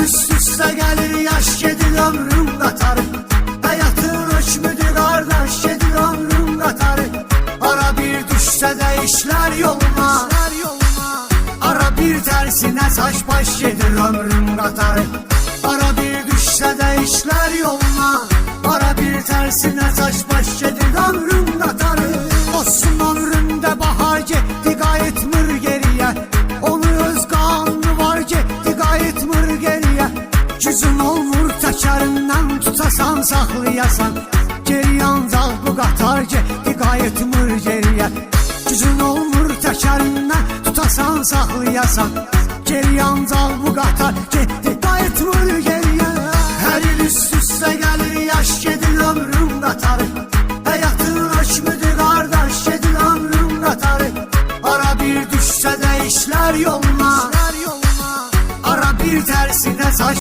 üst-üste gelir, yaş gedir ömrüm qatarı. Hayatın hökmüdür qardaş, gedir ömrüm qatarı. Ara bir düşsə də işlər yoluna, ara bir tərsinə saç baş gedir ömrüm qatarı. Ara bir düşsə də işlər yoluna, ara bir tərsinə saç baş gedir ömrüm qatarı. Olsun ömrümdə bahar getdi, qayıtmır geriyə. Onu öz qanunu var, getdi qayıtmır geriyə. Gücün olmur təkərindən tutasan, saxlayasan. Geri ancaq bu qatar getdi qayıtmır geriyə. Gücün olmur təkərindən tutasan, saxlayasan. Geri ancaq bu qatar getdi qayıtmır geriyə. Hər il üst-üstə gəlir, yaş gedir ömrüm qatarı. Həyatın hökmüdür qardaş, gedir ömrüm qatarı. Ara bir düşsə də işlər yoluna, ara bir tərsinə saç